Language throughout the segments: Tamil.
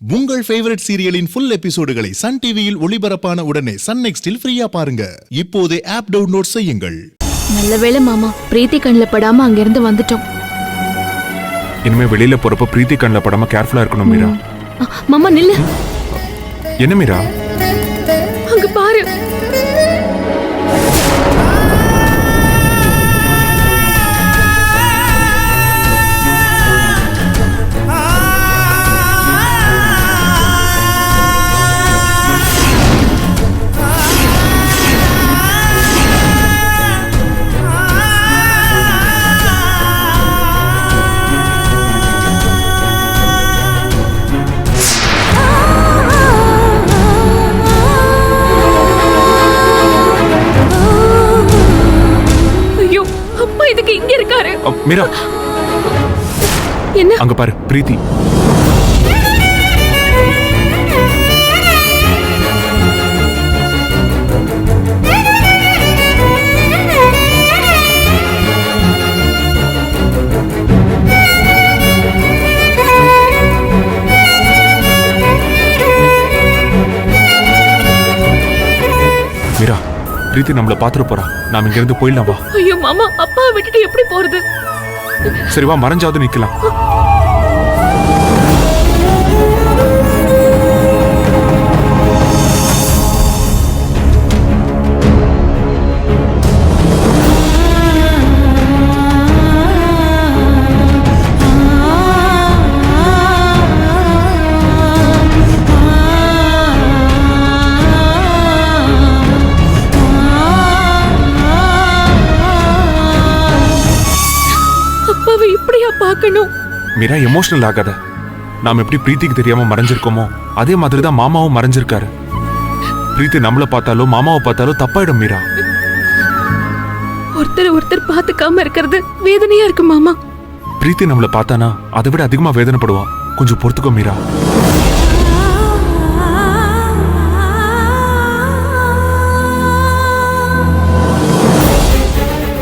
உங்கள் ஃபேவரட் சீரியலின் ஃபுல் எபிசோடுகளை சன் டிவியில் ஒளிபரப்பான உடனே சன் நெக்ஸ்டில் ஃப்ரீயா பாருங்க. இப்போதே ஆப் டவுன்லோட் செய்யுங்கள். நல்லவேளை மாமா, பிரீத்தி கண்ணில் படாம அங்கிருந்து வந்துட்டோம். இனிமே வெளியில போறப்ப பிரீத்தி கண்ணில் படாம கேர்ஃபுல்லா இருக்கணும் மீரா. மாமா நில்லு. என்ன மீரா? அங்க பாரு. மீரா, என்ன? அங்க பாரு பிரீத்தி. மீரா, பிரீத்தி நம்மள பாத்துட்டு போறா. நாம இங்க இருந்து போயிடலாம் வா. ஐயோ மாமா, அப்பா விட்டுட்டு எப்படி போறது? சரி வா, மறைஞ்சாவது நிக்கலாம். மீரா, எமோஷனல் ஆகாத. நாம எப்படி பிரீத்திக்கு தெரியாம மறைஞ்சிருக்கோமோ அதே மாதிரிதான் மாமாவும் மறைஞ்சிருக்காரு. பிரீத்தி நம்மள பார்த்தாலோ மாமாவை பார்த்தாலோ தப்பாயிடும் மீரா. ஒருத்தர் பாத்துக்காம இருக்கிறது வேதனையா இருக்கு மாமா. பிரீத்தி நம்மள பார்த்தானா அதை விட அதிகமா வேதனைப்படுவா. கொஞ்சம் பொறுத்துக்கோ மீரா.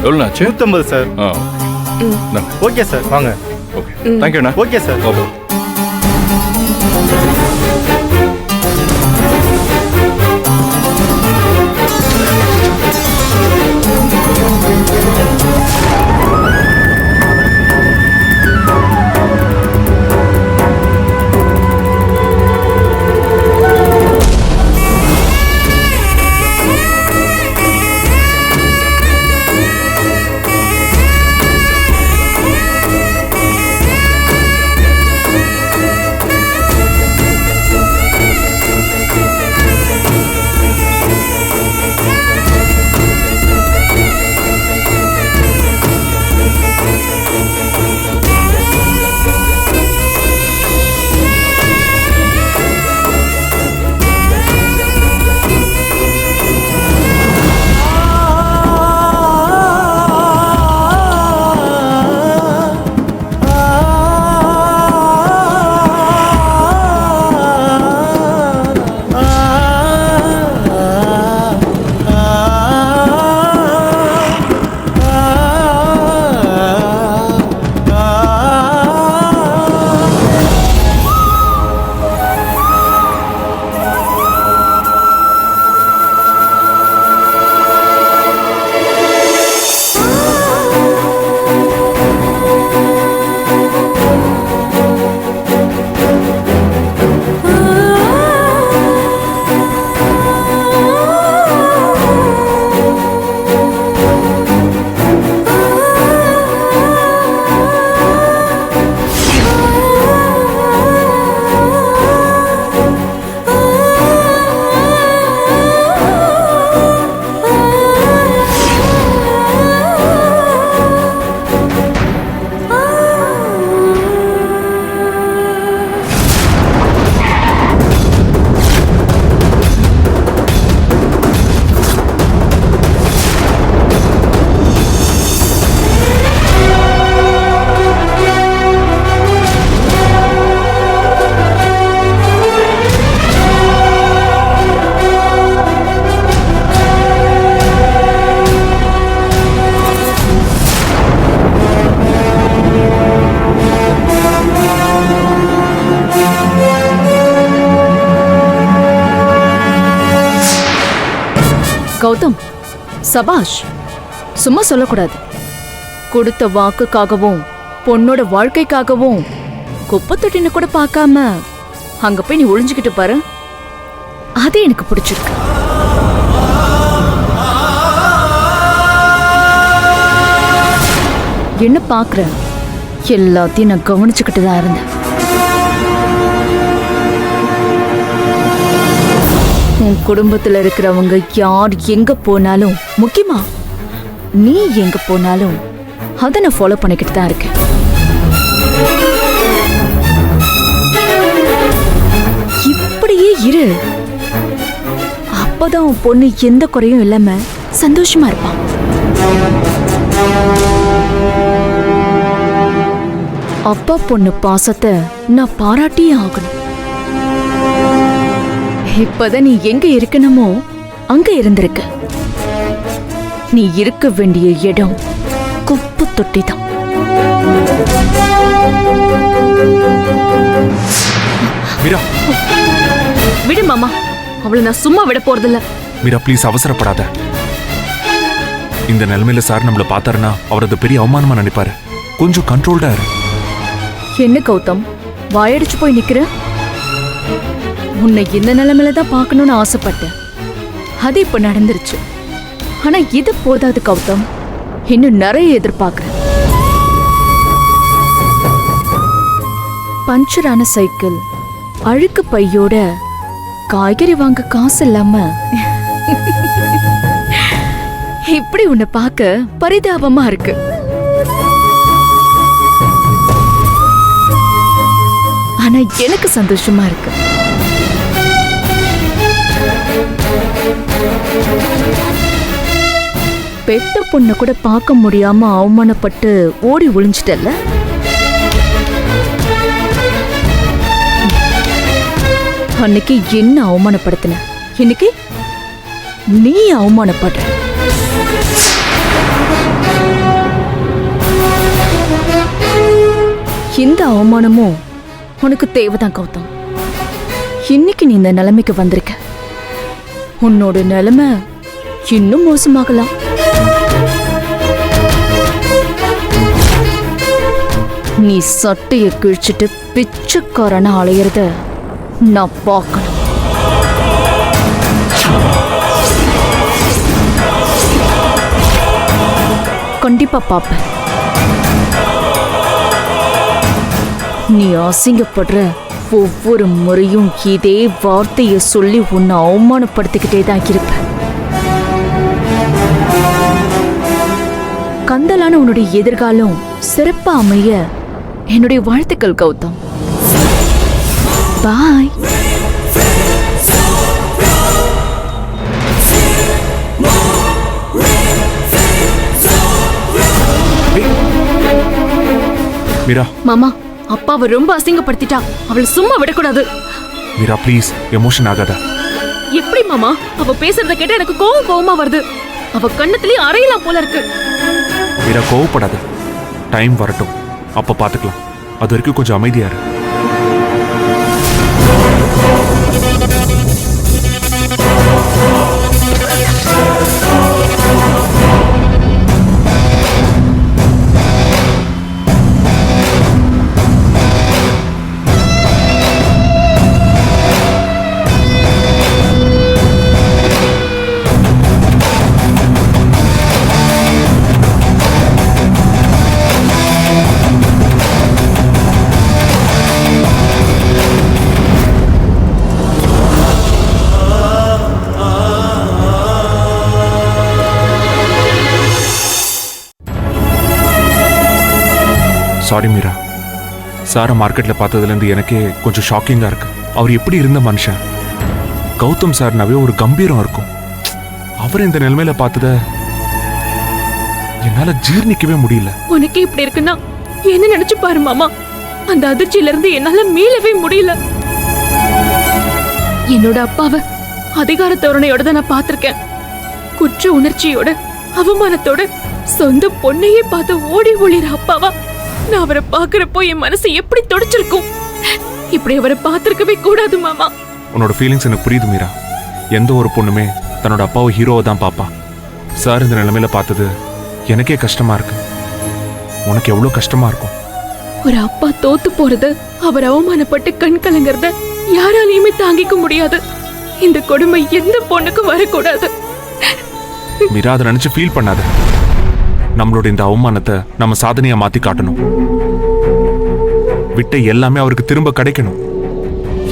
எவ்வளோ ஆச்சு? 150 சார். ஓகே சார், வாங்க. ஓகே, தேங்க்யூண்ணா. Okay sir. ஓகே. கௌதம், சபாஷ். சும்மா சொல்லக்கூடாது. கொடுத்த வாக்குக்காகவும் பொண்ணோட வாழ்க்கைக்காகவும் குப்பை தொட்டின்னு கூட பார்க்காம அங்க போய் நீ ஒளிஞ்சுக்கிட்டு பாரு. அது எனக்கு பிடிச்சிருக்கு. என்ன பாக்குற? எல்லாத்தையும் நான் கவனிச்சுக்கிட்டு தான் இருந்தேன். உன் குடும்பத்துல இருக்கிறவங்க யார் எங்க போனாலும், முக்கியமா நீ எங்க போனாலும் அதை நான் ஃபாலோ பண்ணிக்கிட்டு தான் இருக்கேன். இப்படியே இரு. அப்பதான் உன் பொண்ணு எந்த குறையும் இல்லாம சந்தோஷமா இருப்பான். அப்பா பொண்ணு பாசத்தை நான் பாராட்டியே ஆகணும். இப்பதான் நீ எங்க இருக்கணுமோ அங்க இருந்திருக்க. நீ இருக்க வேண்டிய இடம் குப்பை தொட்டி தான். மீரா, விடு மாமா, அவளை நான் சும்மா விட போறதில்ல. மீரா ப்ளீஸ் அவசரப்படாத. இந்த நிலைமையில சார் நம்மள பார்த்தாருன்னா அவர் அது பெரிய அவமானமா நினைப்பாரு. கொஞ்சம் கண்ட்ரோல்டா இரு. என்ன கௌதம், வாயடிச்சு போய் நிக்கிற? உன்னை இந்த நிலைமையில தான் பார்க்கணும்னு ஆசைப்பட்டேன். அது இப்ப நடந்துருச்சு. ஆனா இது போதாது கௌதம், இன்னும் நிறைய எதிர்பார்க்கிறேன். பஞ்சரான சைக்கிள், அழுக்கு பையோட காய்கறி வாங்க காசு இல்லாம இப்படி உன்னை பார்க்க பரிதாபமா இருக்கு. ஆனா எனக்கு சந்தோஷமா இருக்கு. பெத்த பொண்ண கூட பார்க்க முடியாம அவமானப்பட்டு ஓடி ஒளிஞ்சிட்டல்ல. அன்னைக்கு என்ன அவமானப்படுத்தின, இன்னைக்கு நீ அவமானப்படுற. இந்த அவமானமும் உனக்கு தேவைதான் கௌதம். இன்னைக்கு நீ இந்த நிலைமைக்கு வந்திருக்க. உன்னோட நிலைமை இன்னும் மோசமாகலாம். நீ சட்டைய கிழிச்சிட்டு பிச்சைக்காரன அலையறத நான் பார்க்கணும். கண்டிப்பா பாப்பேன். நீ அசிங்கப்படுற ஒவ்வொரு முறையும் இதே வார்த்தைய சொல்லி உன்னை அவமானப்படுத்திக்கிட்டே தான் இருப்ப. கந்தலான உன்னுடைய எதிர்காலம் சிறப்பா அமைய என்னுடைய வாழ்த்துக்கள் கௌதம். பாய். மீரா, மாமா, அப்பாவை ரொம்ப அசிங்கப்படுத்திட்டா. அவளை சும்மா விடக்கூடாது. மீரா ப்ளீஸ் எமோஷன் ஆகாத. எப்படி மாமா, அவ பேசுறத கேட்டா எனக்கு கோவமா வருது. அவ கண்ணத்திலேயே அறையலாம் போல இருக்கு. மீரா கோவப்படாத. டைம் வரட்டும், அப்ப பாத்துக்கலாம். அது வரைக்கும் கொஞ்சம் அமைதியா இரு. சாரி மீரா, சாரை மார்க்கெட்ல பார்த்ததுலேருந்து எனக்கே கொஞ்சம் ஷாக்கிங்கா இருக்கு. அவர் எப்படி இருந்த மனுஷன். கௌதம் சார்னாவே ஒரு கம்பீரம் இருக்கும். அவர் இந்த நிலைமையில பார்த்தத என்னால ஜீர்ணிக்கவே முடியல. உனக்கு இப்படி இருக்குன்னா என்ன நினைச்சு பாரு மாமா. அந்த அதிர்ச்சியில இருந்து என்னால மீளவே முடியல. என்னோட அப்பாவை அதிகார தோரணையோட தான் நான் பார்த்திருக்கேன். குற்ற உணர்ச்சியோட, அவமானத்தோட சொந்த பொண்ணையே பார்த்து ஓடி ஒளிர அப்பாவா நான் அவரை பாக்குறப்போ என் மனசு எப்படி துடிச்சிருக்கும். இப்படி அவரை பார்த்திருக்கவே கூடாது மாமா. உன்னோட ஃபீலிங்ஸ் எனக்கு புரியுது மீரா. எந்த ஒரு பொண்ணுமே தன்னோட அப்பாவை ஹீரோவை தான் பாப்பா. சார் இந்த நிலைமையில பார்த்தது எனக்கே கஷ்டமா இருக்கு. உனக்கு எவ்வளவு கஷ்டமா இருக்கும்? ஒரு அப்பா தோத்து போறது, அவர் அவமானப்பட்டு கண் கலங்கறத யாராலையுமே தாங்கிக்க முடியாது. இந்த கொடுமை எந்த பொண்ணுக்கும் வரக்கூடாது. மீரா, அதை நினைச்சு ஃபீல் பண்ணாத. நம்மளோட இந்த அவமானத்தை நம்ம சாதனையா மாத்தி காட்டணும். விட்ட எல்லாமே அவருக்கு திரும்ப கிடைக்கணும்.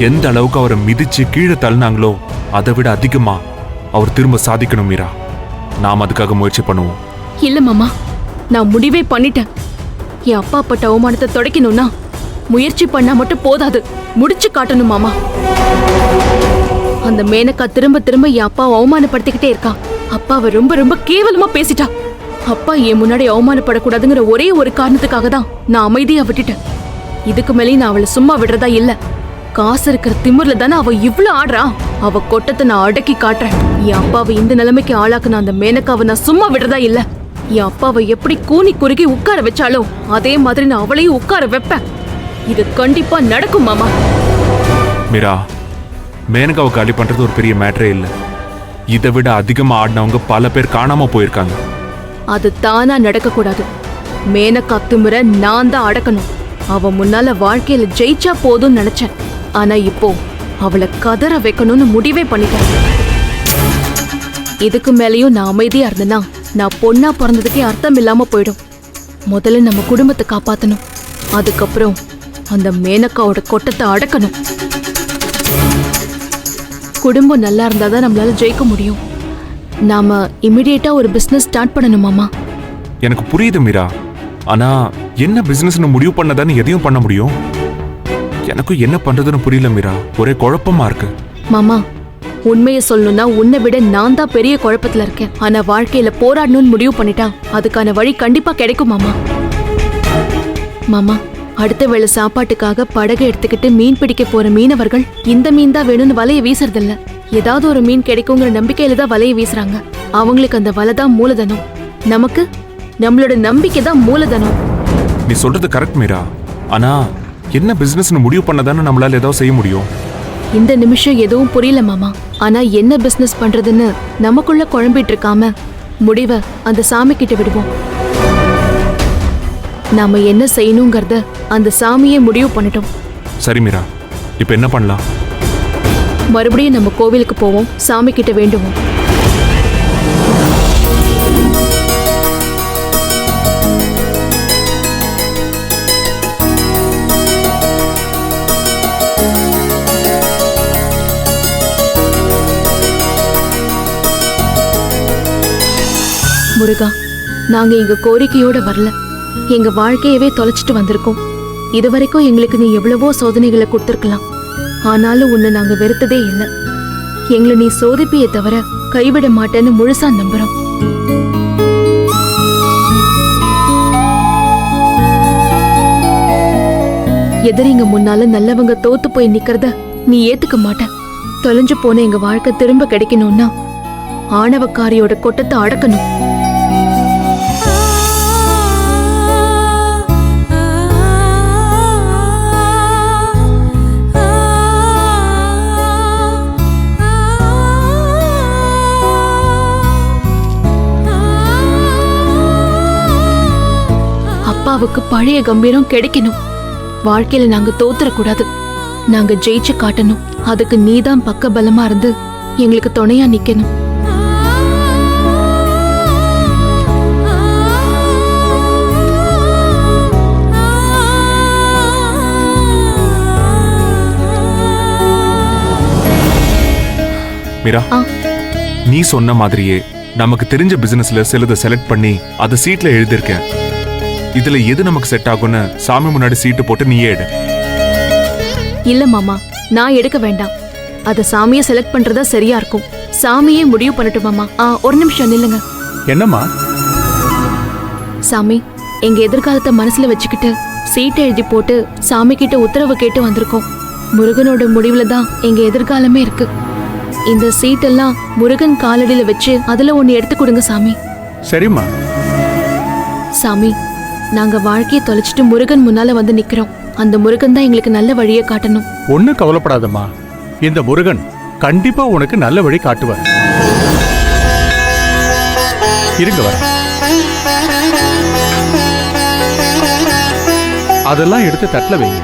எந்த அளவுக்கு அவரை மிதிச்சு கீழே தள்ளினாங்களோ அதை விட அதிகமா அவர் திரும்ப சாதிக்கணும் மீரா. நாம் அதுக்காக முயற்சி பண்ணுவோம். இல்ல மாமா, நான் முடிவே பண்ணிட்டேன். என் அப்பா பட்ட அவமானத்தை தொடக்கணும்னா முயற்சி பண்ணா மட்டும் போதாது, முடிச்சு காட்டணும் மாமா. அந்த மேனக்கா திரும்ப திரும்ப என் அப்பாவை அவமானப்படுத்திக்கிட்டே இருக்கா. அப்பாவை ரொம்ப ரொம்ப கேவலமா பேசிட்டா. அப்பா என் முன்னாடி அவமானப்படக்கூடாதுங்கிற ஒரே ஒரு காரணத்துக்காக தான் நான் அமைதியா விட்டுட்டேன். இதுக்கு மேலே நான் அவளை சும்மா விடுறதா இல்ல. காசு இருக்கிற திமிர்ல தானே அவ இவ்ளோ ஆடுறா. அவ கொட்டத்தை நான் அடக்கி காட்டுறேன். என் அப்பாவை இந்த நிலைமைக்கு ஆளாக்குன அந்த மேனக்காவை நான் சும்மா விடுறதா இல்ல. என் அப்பாவை எப்படி கூனி குறுகி உட்கார வச்சாலோ அதே மாதிரி நான் அவளையும் உட்கார வைப்பேன். இது கண்டிப்பா நடக்கும் மாமா. மீரா, மேனகாவை காலி பண்றது ஒரு பெரிய மேட்டரே இல்லை. இதை விட அதிகமா ஆடினவங்க பல பேர் காணாம போயிருக்காங்க. அது தானா நடக்க கூடாது. மேனக்கா திமிர நான் தான் அடக்கணும். அவ முன்னால வாழ்க்கையில ஜெயிச்சா போதும்னு நினைச்சேன். ஆனா இப்போ அவளை கதற வைக்கணும்னு முடிவே பண்ணிட்டேன். இதுக்கு மேலேயும் நான் அமைதியா இருந்தேன்னா நான் பொண்ணா பிறந்ததுக்கே அர்த்தம் இல்லாம போயிடும். முதல்ல நம்ம குடும்பத்தை காப்பாத்தணும். அதுக்கப்புறம் அந்த மேனக்காவோட கொட்டத்தை அடக்கணும். குடும்பம் நல்லா இருந்தாதான் நம்மளால ஜெயிக்க முடியும். நாம இமிடியேட்டா ஒரு பிசினஸ் ஸ்டார்ட் பண்ணணுமாமா. எனக்கு புரியுது மீரா. ஆனா என்ன பிசினஸ்னு முடிவு பண்ணதானே எதையும் பண்ண முடியும். எனக்கும் என்ன பண்றதுன்னு புரியல மீரா. ஒரே குழப்பமா இருக்கு. மாமா, உண்மையை சொல்லணும்னா உன்னை விட நான் தான் பெரிய குழப்பத்துல இருக்கேன். ஆனா வாழ்க்கையில போராடணும்னு முடிவு பண்ணிட்டா அதுக்கான வழி கண்டிப்பா கிடைக்கும் மாமா. மாமா, அடுத்த வேளை சாப்பாட்டுக்காக படகு எடுத்துக்கிட்டு மீன் பிடிக்க போற மீனவர்கள் இந்த மீன் தான் வேணும்னு வலைய வீசுறதில்ல. ஏதாவது ஒரு மீன் கிடைக்குங்கிற நம்பிக்கையில தான் வலைய வீசுறாங்க. அவங்களுக்கு அந்த வலை தான் மூலதனம். நமக்கு நம்மளோட நம்பிக்கை தான் மூலதனம். நீ சொல்றது கரெக்ட் மீரா. ஆனா என்ன பிசினஸ்னு முடிவு பண்ணதானே நம்மளால ஏதாவது செய்ய முடியும். இந்த நிமிஷம் எதுவும் புரியல மாமா. ஆனா என்ன பிசினஸ் பண்றதுன்னு நமக்குள்ள குழம்பிட்டு இருக்காம முடிவை அந்த சாமி கிட்ட விடுவோம். நாம என்ன செய்யணுங்கிறத அந்த சாமியே முடிவு பண்ணிட்டோம். சரி மீரா, இப்ப என்ன பண்ணலாம்? மறுபடியும் நம்ம கோவிலுக்கு போவோம், சாமி கிட்ட வேண்டுவோம். முருகா, நாங்க எங்க கோரிக்கையோட வரல, எங்க வாழ்க்கையவே தொலைச்சிட்டு வந்திருக்கோம். இதுவரைக்கும் எங்களுக்கு நீ எவ்வளவோ சோதனைகளை கொடுத்திருக்கலாம். ஆனாலும் உன்னை நாங்க வெறுத்ததே இல்லை. எங்களை நீ சோதிப்பியே தவிர கைவிட மாட்டேன்னு முழுசா நம்புறோம். எதிரிங்க முன்னால நல்லவங்க தோத்து போய் நிக்கிறத நீ ஏத்துக்க மாட்ட. தொலைஞ்சு போன எங்க வாழ்க்கை திரும்ப கிடைக்கணும்னா ஆணவக்காரியோட கொட்டத்தை அடக்கணும். அப்பாவுக்கு பழைய கம்பீரம் கிடைக்கணும். வாழ்க்கையில நாங்க தோத்துறக்கூடாது. நாங்க ஜெயிச்சு காட்டணும். அதுக்கு நீதான் பக்க பலமா இருந்து எங்களுக்கு துணையா நிக்கணும். மீரா, நீ சொன்ன மாதிரியே நமக்கு தெரிஞ்ச பிசினஸ்ல சிலதை செலக்ட் பண்ணி அதை சீட்ல எழுதியிருக்கேன். இதுல எது நமக்கு செட் ஆகும்னு சாமி முன்னாடி சீட்டு போட்டு நீயே எடு. இல்ல மாமா, நான் எடுக்க வேண்டாம். அத சாமியை செலக்ட் பண்றதா சரியா இருக்கும். சாமியே முடிவு பண்ணட்டும் மாமா. ஒரு நிமிஷம் நில்லுங்க. என்னம்மா? சாமி, எங்க எதிர்காலத்தை மனசுல வச்சுக்கிட்டு சீட்டை எழுதி போட்டு சாமி கிட்ட உத்தரவு கேட்டு வந்திருக்கோம். முருகனோட முடிவுல தான் எங்க எதிர்காலமே இருக்கு. இந்த சீட்டெல்லாம் முருகன் காலடியில வச்சு அதுல ஒன்னு எடுத்து கொடுங்க சாமி. சரிம்மா. சாமி, நாங்க வாழ்க்கையை தொலைச்சிட்டு முருகன் முன்னால வந்து நிக்கிறோம். அந்த முருகன் தான் எங்களுக்கு நல்ல வழியை காட்டணும். ஒன்னும் கவலைப்படாதம்மா. இந்த முருகன் கண்டிப்பா உனக்கு நல்ல வழி காட்டுவார். இருங்க வர. அதெல்லாம் எடுத்து தட்டுல வைங்க.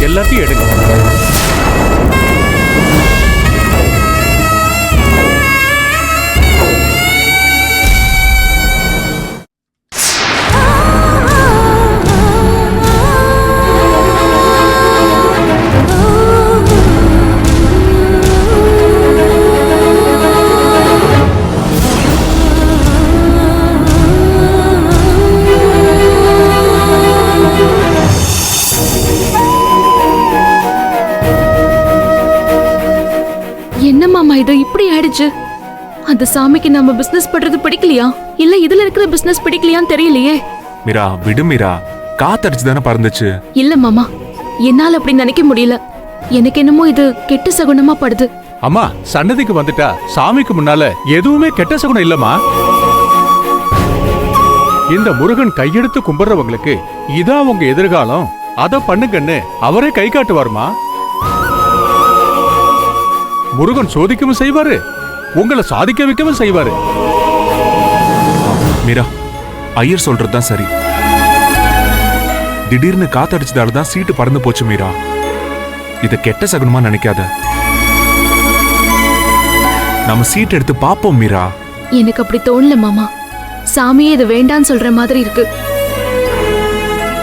எல்லாத்தையும் எடுங்க. என்ன மாமா இது இப்படி ஆயிடுச்சு? அந்த சாமிக்கு நம்ம பிசினஸ் பண்றது பிடிக்கலையா இல்ல இதுல இருக்கிற பிசினஸ் பிடிக்கலையான்னு தெரியலையே. மீரா விடு மீரா, காத்தடிச்சு தானே பறந்துச்சு. இல்ல மாமா, என்னால அப்படி நினைக்க முடியல. எனக்கு என்னமோ இது கெட்ட சகுனமா படுது. அம்மா சன்னதிக்கு வந்துட்டா சாமிக்கு முன்னால எதுவுமே கெட்ட சகுனம் இல்லம்மா. இந்த முருகன் கையெடுத்து கும்பிடுறவங்களுக்கு இதான் உங்க எதிர்காலம், அத பண்ணுங்கன்னு அவரே கை காட்டுவாருமா. முருகன் சோதிக்கவும் செய்வாரு, உங்களை சாதிக்க வைக்கவும் செய்வாரு. மீரா, ஐயர் சொல்றதுதான் சரி. திடீர்னு காத்தடிச்சதால தான் சீட்டு பறந்து போச்சு மீரா. இத கெட்ட சகுனமா நினைக்காத. நம்ம சீட் எடுத்து பாப்போம் மீரா. எனக்கு அப்படி தோணல மாமா. சாமியே இது வேண்டான்னு சொல்ற மாதிரி இருக்கு.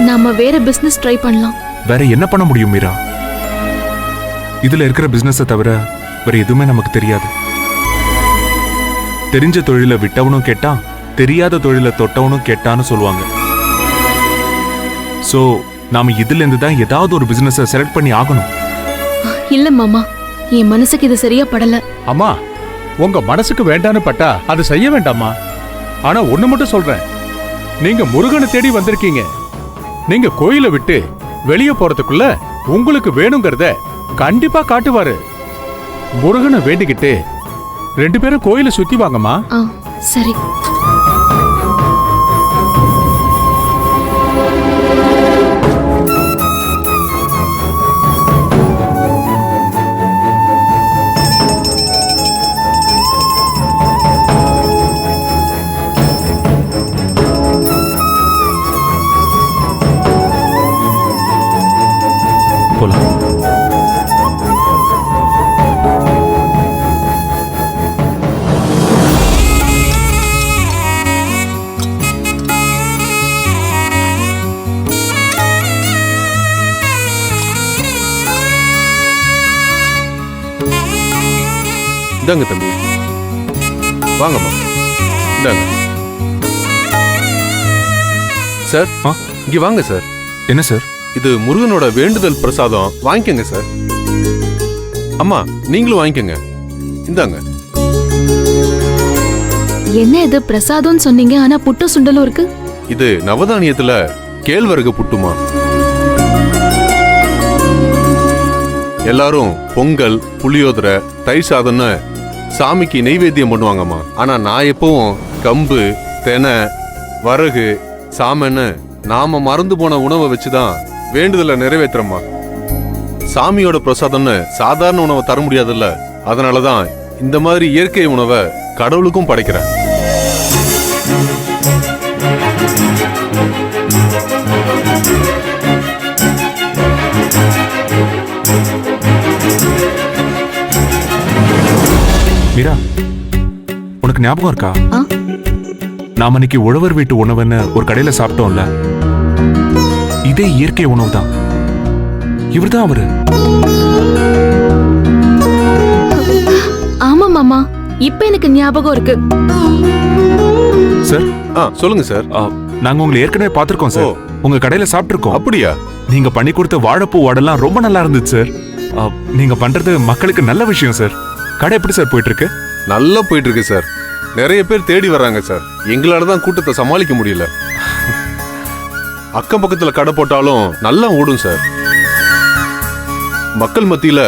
நாம வேற பிசினஸ் ட்ரை பண்ணலாம். வேற என்ன பண்ண முடியும் மீரா? இதுல இருக்கிற பிசினஸை தவிர வேற எதுவுமே நமக்கு தெரியாது. தெரிஞ்ச தொழிலை விட்டவனும் கேட்டான், தெரியாத தொழிலை தொட்டவனும் கேட்டான்னு சொல்லுவாங்க. சோ நாம இதுல இருந்து தான் ஏதாவது ஒரு பிசினஸ் செலக்ட் பண்ணி ஆகணும். இல்ல மாமா, என் மனசுக்கு இது சரியா படல. அம்மா உங்க மனசுக்கு வேண்டான்னு பட்டா அது செய்ய வேண்டாமா. ஆனா ஒண்ணு மட்டும் சொல்றேன், நீங்க முருகனை தேடி வந்திருக்கீங்க. நீங்க கோயிலை விட்டு வெளியே போறதுக்குள்ள உங்களுக்கு வேணுங்கிறத கண்டிப்பா காட்டுவாரு. முருகனை வேண்டிக்கிட்டு 2 பேரும் கோயிலை சுத்தி வாங்கம்மா. சரி. போலாம். இந்தாங்க தம்பி, வாங்கம்மா, இந்தாங்க. சார் இங்க வாங்க சார். என்ன சார்? இது முருகனோட வேண்டுதல் பிரசாதம், வாங்கிக்கங்க சார். அம்மா நீங்களும் வாங்கிக்கங்க, இந்தாங்க. என்ன இது பிரசாதம்னு சொன்னீங்க, ஆனா புட்டு சுண்டலும் இருக்கு. இது நவதானியத்துல கேழ்வரகு புட்டுமா. எல்லாரும் பொங்கல், புளியோதரை, தயிர் சாதம்னு சாமிக்கு நெய்வேத்தியம் பண்ணுவாங்கம்மா. ஆனா நான் எப்பவும் கம்பு, தெனை, வரகு, சாமன்னு நாம மறந்து போன உணவை வச்சுதான் வேண்டுதலை நிறைவேற்றுறோம்மா. சாமியோட பிரசாதம்னு சாதாரண உணவை தர முடியாதுல்ல, அதனாலதான் இந்த மாதிரி இயற்கை உணவை கடவுளுக்கும் படைக்கிறேன். மீரா, உனக்கு ஞாபகம் இருக்கா? நாம இன்னைக்கு உழவர் வீட்டு உணவுன்னு ஒரு கடையில சாப்பிட்டோம்ல, இதே இயற்கை உணவு தான். இவர்தான் அவரு. ஆமா மாமா, இப்ப எனக்கு ஞாபகம் இருக்கு. சார் சொல்லுங்க சார். நாங்க உங்களை ஏற்கனவே பார்த்திருக்கோம் சார். உங்க கடையில சாப்பிட்டிருக்கோம். அப்படியா? நீங்க பண்ணி கொடுத்த வாழைப்பூ வடெல்லாம் ரொம்ப நல்லா இருந்துச்சு சார். நீங்க பண்றது மக்களுக்கு நல்ல விஷயம் சார். கடை எப்படி சார் போயிட்டு இருக்கு? நல்லா போயிட்டு இருக்கு சார். நிறைய பேர் தேடி வர்றாங்க சார். எங்களால தான் கூட்டத்தை சமாளிக்க முடியல. அக்கம் பக்கத்துல கடை போட்டாலும் நல்லா ஓடும் சார். மக்கள் மத்தியில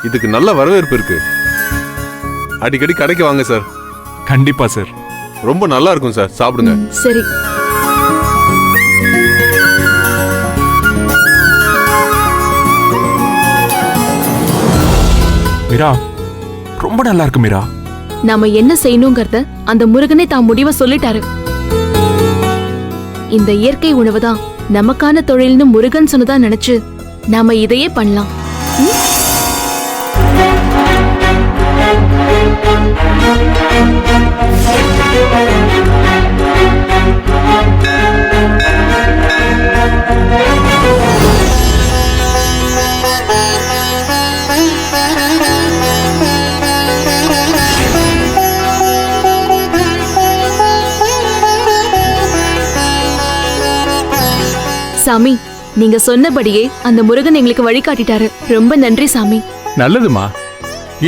இதுக்கு நல்ல வரவேற்பு இருக்கு. அடிக்கடி கடைக்கு வாங்க சார். கண்டிப்பா சார். ரொம்ப நல்லா இருக்கும் சார், சாப்பிடுங்க. சரி. மீரா, ரொம்ப நல்லா இருக்கு மீரா. நாம என்ன செய்யணுங்கிறத அந்த முருகனே தான் முடிவை சொல்லிட்டாரு. இந்த இயற்கை உணவு தான் நமக்கான தொழில்னு முருகன் சொன்னதா நினைச்சு நாம இதையே பண்ணலாம். சாமி, நீங்க சொன்னபடியே அந்த முருகன் எங்களுக்கு வழிகாட்டிட்டாரு. ரொம்ப நன்றி சாமி. நல்லதுமா.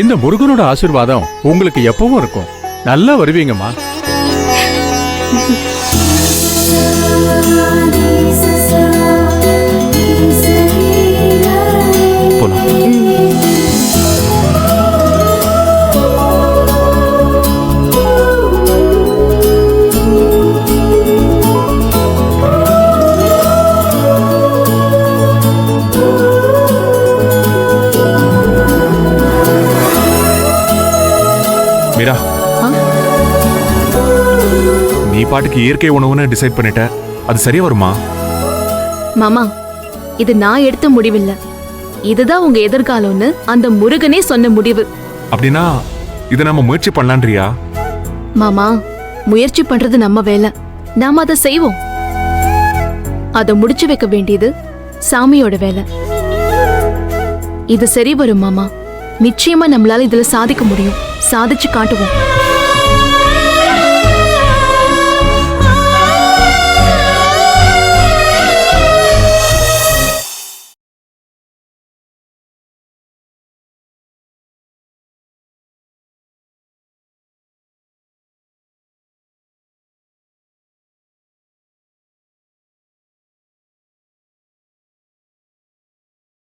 இந்த முருகனோட ஆசீர்வாதம் உங்களுக்கு எப்பவும் இருக்கும். நல்லா வருவீங்கம்மா. போலாம். மீரா, நீ பாட்டுக்கு இயற்கை உணவுன்னு டிசைட் பண்ணிட்ட. அது சரியா வருமா? மாமா, இது நான் எடுத்த முடிவில்ல. இதுதான் உங்க எதிர்காலம்னு அந்த முருகனே சொன்ன முடிவு. அப்படின்னா இதை நம்ம முயற்சி பண்ணலான்றியா? மாமா, முயற்சி பண்றது நம்ம வேலை. நாம அதை செய்வோம். அதை முடிச்சு வைக்க வேண்டியது சாமியோட வேலை. இது சரி வரும் மாமா. நிச்சயமா நம்மளால இதுல சாதிக்க முடியும். சாதிச்சு காட்டுவோம்.